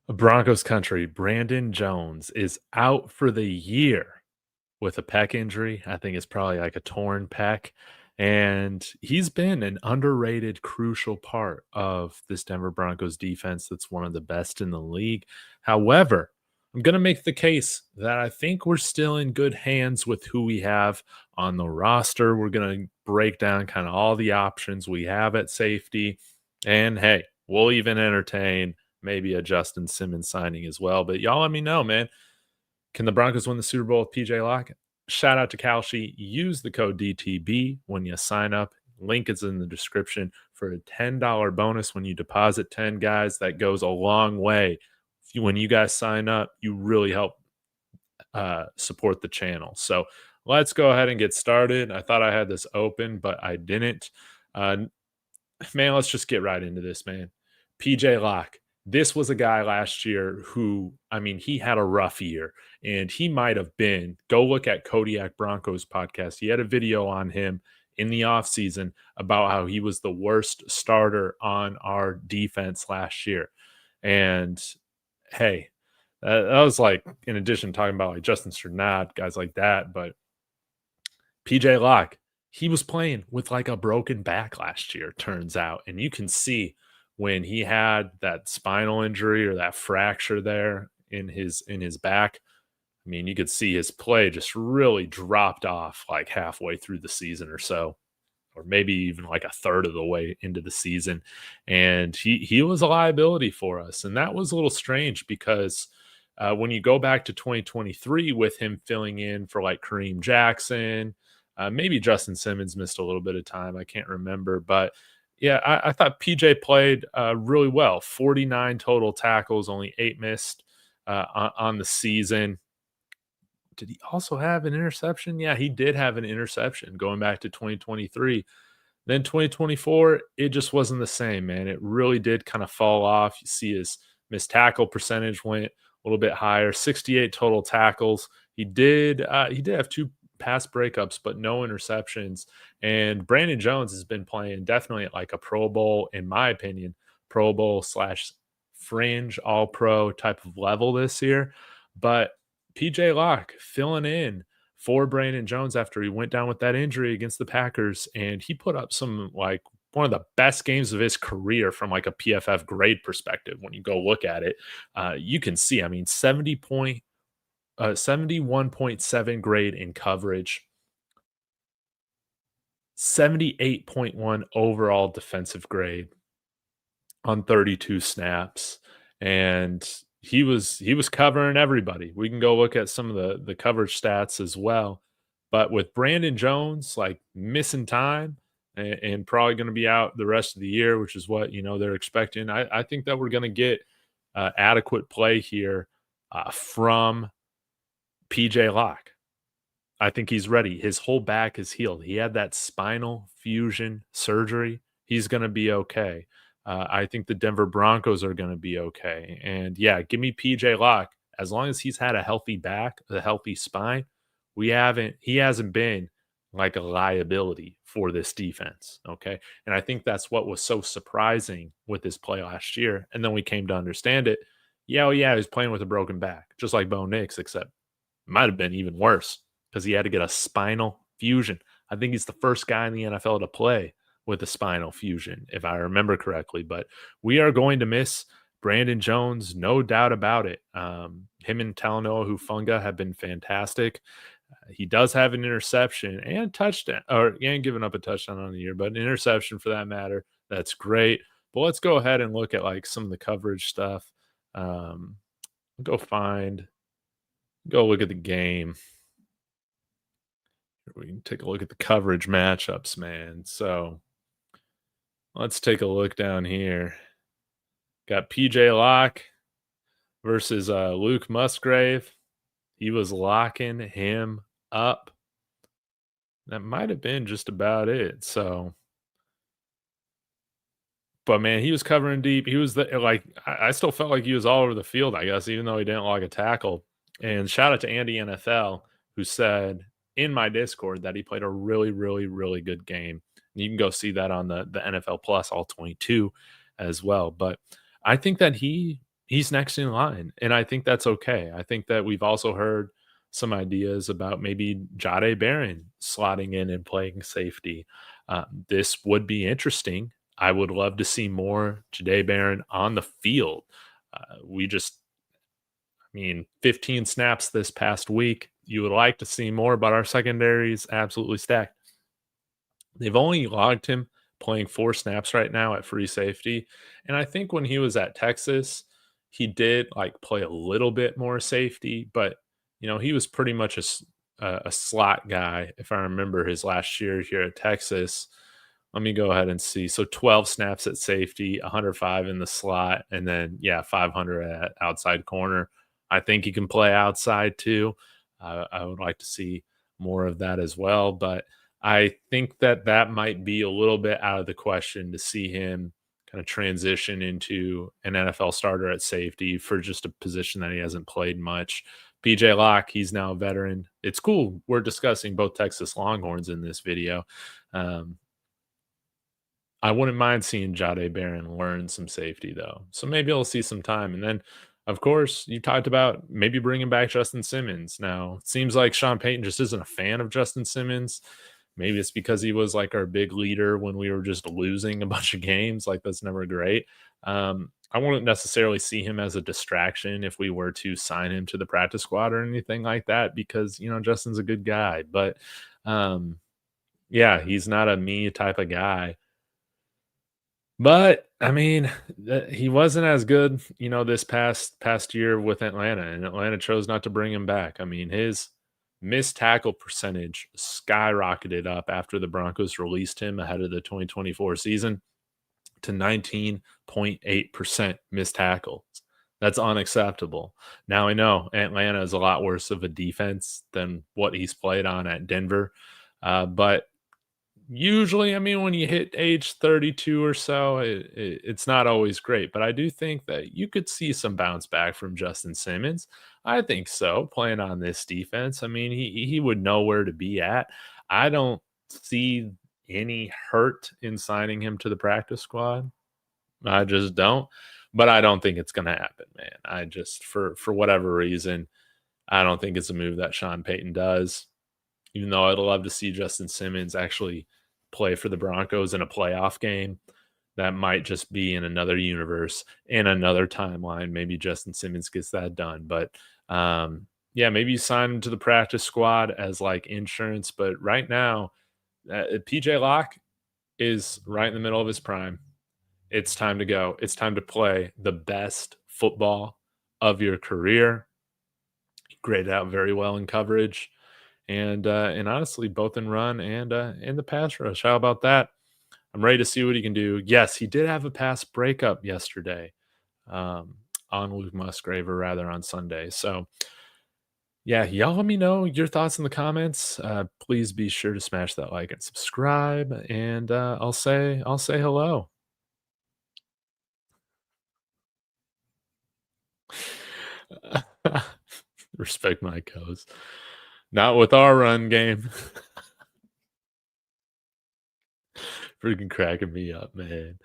Broncos country, Brandon Jones is out for the year with a pec injury. I think it's probably like a torn pec. And he's been an underrated, crucial part of this Denver Broncos defense that's one of the best in the league. However, I'm going to make the case that I think we're still in good hands with who we have on the roster. We're going to break down kind of all the options we have at safety. And hey, we'll even entertain maybe a Justin Simmons signing as well. But y'all let me know, man. Can the Broncos win the Super Bowl with PJ Locke? Shout out to Kalshi. Use the code DTB when you sign up. Link is in the description for a $10 bonus when you deposit 10 guys. That goes a long way. When you guys sign up, you really help support the channel. So let's go ahead and get started. I thought I had this open, but I didn't. Man, let's just get right into this, man. PJ Locke. This was a guy last year who, I mean, he had a rough year, and he might have been. Go look at Kodiak Broncos podcast. He had a video on him in the offseason about how he was the worst starter on our defense last year. And hey, that was like, in addition, talking about like Justin Simmons, guys like that. But PJ Locke, he was playing with like a broken back last year, turns out. And you can see when he had that spinal injury or that fracture there in his back, I mean, you could see his play just really dropped off like halfway through the season or so, or maybe even like a third of the way into the season. And he was a liability for us. And that was a little strange because when you go back to 2023 with him filling in for like Kareem Jackson, maybe Justin Simmons missed a little bit of time. I can't remember, but yeah, I thought PJ played really well. 49 total tackles, only 8 missed on the season. Did he also have an interception? Yeah, he did have an interception going back to 2023. Then 2024, it just wasn't the same, man. It really did kind of fall off. You see his missed tackle percentage went a little bit higher, 68 total tackles. He did have 2 pass breakups, but no interceptions. And Brandon Jones has been playing definitely at like a Pro Bowl, in my opinion, Pro Bowl / fringe all pro type of level this year. But PJ Locke filling in for Brandon Jones after he went down with that injury against the Packers. And he put up some like one of the best games of his career from like a PFF grade perspective. When you go look at it, you can see, I mean, 71.7 grade in coverage, 78.1 overall defensive grade on 32 snaps. And he was covering everybody. We can go look at some of the coverage stats as well. But with Brandon Jones like missing time and probably going to be out the rest of the year, which is what they're expecting, I think that we're going to get adequate play here from PJ Locke. I think he's ready. His whole back is healed. He had that spinal fusion surgery. He's going to be okay. I think the Denver Broncos are going to be okay. And yeah, give me PJ Locke. As long as he's had a healthy back, a healthy spine, he hasn't been like a liability for this defense. Okay. And I think that's what was so surprising with his play last year. And then we came to understand it. Yeah, he was playing with a broken back, just like Bo Nix, except might have been even worse because he had to get a spinal fusion. I think he's the first guy in the NFL to play with a spinal fusion, if I remember correctly. But we are going to miss Brandon Jones, no doubt about it. Him and Talanoa Hufanga have been fantastic. He does have an interception and touchdown, or he ain't giving up a touchdown on the year, but an interception for that matter. That's great. But let's go ahead and look at like some of the coverage stuff. Go look at the game. We can take a look at the coverage matchups, man. So let's take a look down here. Got PJ Locke versus Luke Musgrave. He was locking him up. That might have been just about it. So, but man, he was covering deep. He was I still felt like he was all over the field, I guess, even though he didn't like a tackle. And shout out to Andy NFL, who said in my Discord that he played a really, really, really good game. And you can go see that on the NFL Plus All 22 as well. But I think that he he's next in line, and I think that's okay. I think that we've also heard some ideas about maybe Jahdae Barron slotting in and playing safety. This would be interesting. I would love to see more Jahdae Barron on the field. We just, I mean, 15 snaps this past week. You would like to see more, but our secondary is absolutely stacked. They've only logged him playing 4 snaps right now at free safety, and I think when he was at Texas, he did, like, play a little bit more safety, but, he was pretty much a slot guy, if I remember his last year here at Texas. Let me go ahead and see. So 12 snaps at safety, 105 in the slot, and then, yeah, 500 at outside corner. I think he can play outside too. I would like to see more of that as well, but I think that that might be a little bit out of the question to see him kind of transition into an NFL starter at safety for just a position that he hasn't played much. PJ Locke, he's now a veteran. It's cool. We're discussing both Texas Longhorns in this video. Um, I wouldn't mind seeing Jahdae Barron learn some safety though. So maybe I'll see some time. And then, of course, you talked about maybe bringing back Justin Simmons. Now, it seems like Sean Payton just isn't a fan of Justin Simmons. Maybe it's because he was like our big leader when we were just losing a bunch of games. Like, that's never great. I wouldn't necessarily see him as a distraction if we were to sign him to the practice squad or anything like that, because, Justin's a good guy. But yeah, he's not a me type of guy. But, I mean, he wasn't as good, this past year with Atlanta, and Atlanta chose not to bring him back. I mean, his missed tackle percentage skyrocketed up after the Broncos released him ahead of the 2024 season to 19.8% missed tackles. That's unacceptable. Now I know Atlanta is a lot worse of a defense than what he's played on at Denver, but usually, I mean, when you hit age 32 or so, it's not always great, but I do think that you could see some bounce back from Justin Simmons. I think so, playing on this defense. I mean, he would know where to be at. I don't see any hurt in signing him to the practice squad. I just don't. But I don't think it's going to happen, man. I just, for whatever reason, I don't think it's a move that Sean Payton does. Even though I'd love to see Justin Simmons actually play for the Broncos in a playoff game, that might just be in another universe, in another timeline. Maybe Justin Simmons gets that done. But yeah, maybe you sign him to the practice squad as like insurance. But right now, PJ Locke is right in the middle of his prime. It's time to go. It's time to play the best football of your career. He graded out very well in coverage. And honestly, both in run and in the pass rush. How about that? I'm ready to see what he can do. Yes, he did have a pass breakup yesterday on Luke Musgrave, or rather on Sunday. So, yeah, y'all let me know your thoughts in the comments. Please be sure to smash that like and subscribe, and I'll say hello. Respect my coast. Not with our run game. Freaking cracking me up, man.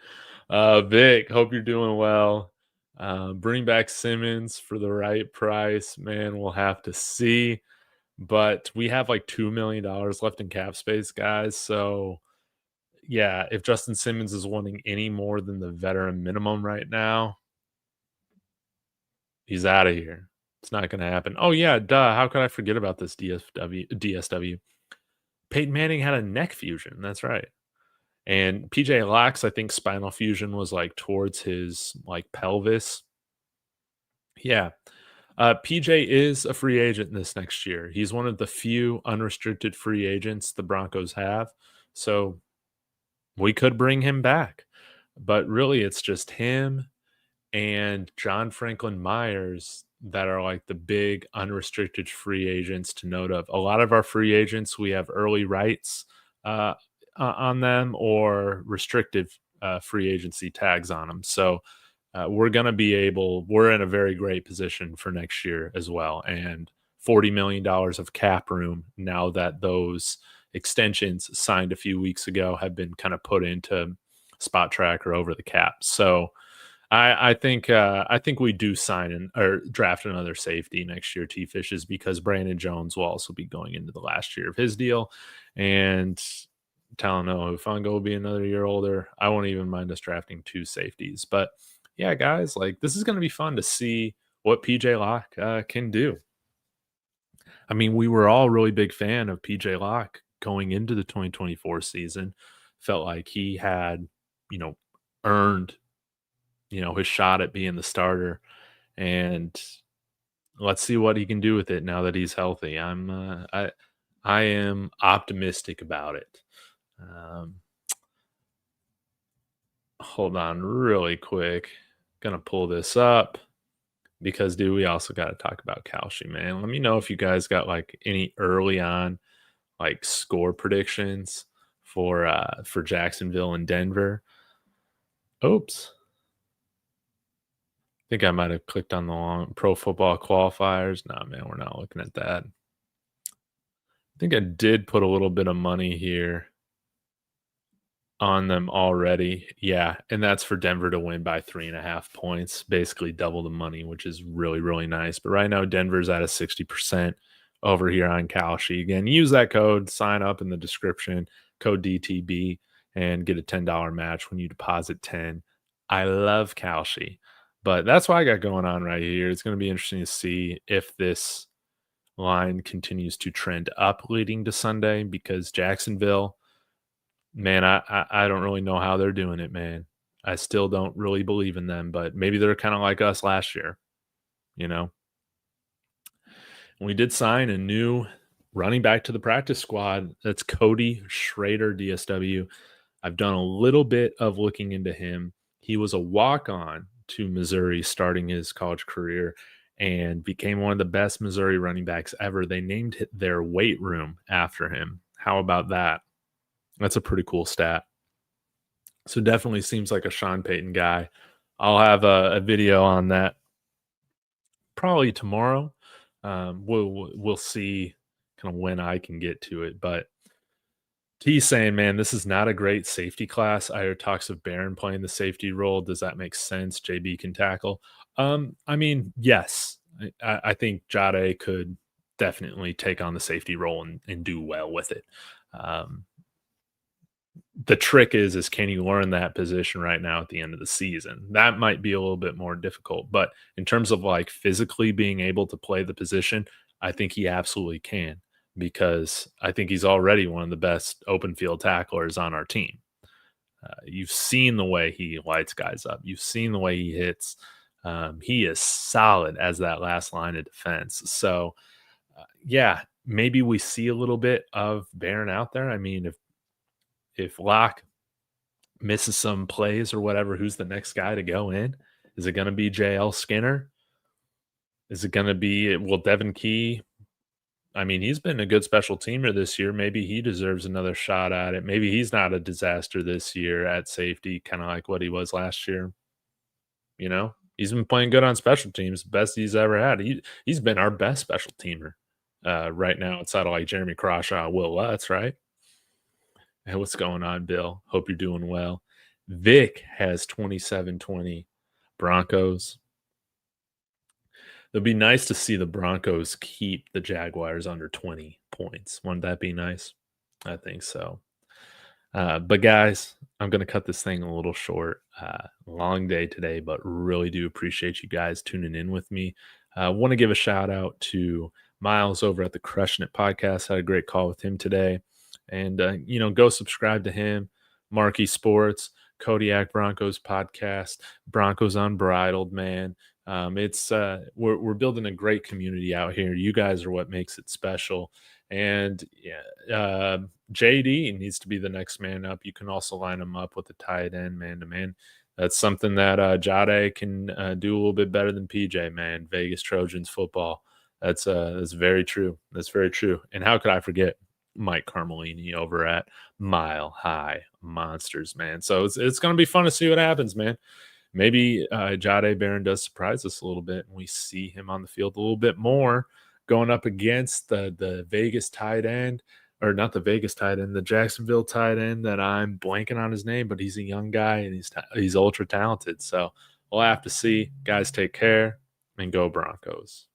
Vic, hope you're doing well. Bring back Simmons for the right price, man. We'll have to see. But we have like $2 million left in cap space, guys. So, yeah, if Justin Simmons is wanting any more than the veteran minimum right now, he's out of here. It's not going to happen. Oh, yeah, duh. How could I forget about this DSW? Peyton Manning had a neck fusion. That's right. And PJ Locke's, I think, spinal fusion was like towards his like pelvis. Yeah. PJ is a free agent this next year. He's one of the few unrestricted free agents the Broncos have. So we could bring him back. But really, it's just him and John Franklin Myers that are like the big unrestricted free agents to note of. A lot of our free agents, we have early rights on them, or restrictive free agency tags on them. So we're in a very great position for next year as well. And $40 million of cap room now that those extensions signed a few weeks ago have been kind of put into Spot Track or over the cap. So I think we do sign or draft another safety next year, T Fishes, because Brandon Jones will also be going into the last year of his deal, and Talanoa Hufanga will be another year older. I won't even mind us drafting two safeties, but yeah, guys, like this is going to be fun to see what PJ Locke can do. I mean, we were all really big fan of PJ Locke going into the 2024 season. Felt like he had, you know, earned, his shot at being the starter, and let's see what he can do with it now that he's healthy. I am optimistic about it. Um, hold on really quick. Gonna pull this up because dude, we also got to talk about Kalshi, man. Let me know if you guys got like any early on like score predictions for Jacksonville and Denver. Oops. I think I might have clicked on the long pro football qualifiers. Nah, man, we're not looking at that. I think I did put a little bit of money here on them already. Yeah, and that's for Denver to win by 3.5 points, basically double the money, which is really, really nice. But right now, Denver's at a 60% over here on Kalshi. Again, use that code, sign up in the description, code DTB, and get a $10 match when you deposit 10. I love Kalshi, but that's what I got going on right here. It's going to be interesting to see if this line continues to trend up leading to Sunday because Jacksonville, man, I don't really know how they're doing it, man. I still don't really believe in them, but maybe they're kind of like us last year, you know. We did sign a new running back to the practice squad. That's Cody Schrader, DSW. I've done a little bit of looking into him. He was a walk-on to Missouri starting his college career and became one of the best Missouri running backs ever. They named their weight room after him. How about that? That's a pretty cool stat. So definitely seems like a Sean Payton guy. I'll have a video on that probably tomorrow. We'll see kind of when I can get to it, but he's saying, man, this is not a great safety class. I heard talks of Barron playing the safety role. Does that make sense? JB can tackle. I mean, yes, I think Jahdae could definitely take on the safety role and do well with it. The trick is can you learn that position right now at the end of the season? That might be a little bit more difficult, but in terms of like physically being able to play the position, I think he absolutely can because I think he's already one of the best open field tacklers on our team. You've seen the way he lights guys up. You've seen the way he hits. He is solid as that last line of defense. So, yeah, maybe we see a little bit of Barron out there. I mean, if Locke misses some plays or whatever, who's the next guy to go in? Is it going to be JL Skinner? Is it going to be, will Devin Key? I mean, he's been a good special teamer this year. Maybe he deserves another shot at it. Maybe he's not a disaster this year at safety, kind of like what he was last year. You know, he's been playing good on special teams, best he's ever had. He's been our best special teamer right now outside of like Jeremy Crawshaw, Will Lutz, right? Hey, what's going on, Bill? Hope you're doing well. Vic has 27-20 Broncos. It'd be nice to see the Broncos keep the Jaguars under 20 points. Wouldn't that be nice? I think so. But guys, I'm going to cut this thing a little short. Long day today, but really do appreciate you guys tuning in with me. I want to give a shout out to Miles over at the Crushing It podcast. Had a great call with him today. And, go subscribe to him, Marquee Sports, Kodiak Broncos podcast, Broncos Unbridled, man. We're building a great community out here. You guys are what makes it special. And JD needs to be the next man up. You can also line him up with a tight end man to man. That's something that Jahdae can do a little bit better than PJ, man. Vegas Trojans football. That's very true. That's very true. And how could I forget Mike Carmelini over at Mile High Monsters, man? So it's going to be fun to see what happens, man. Maybe Jahdae Barron does surprise us a little bit, and we see him on the field a little bit more going up against the Vegas tight end, or not the Vegas tight end, the Jacksonville tight end that I'm blanking on his name, but he's a young guy and he's ultra talented. So we'll have to see. Guys, take care and go Broncos.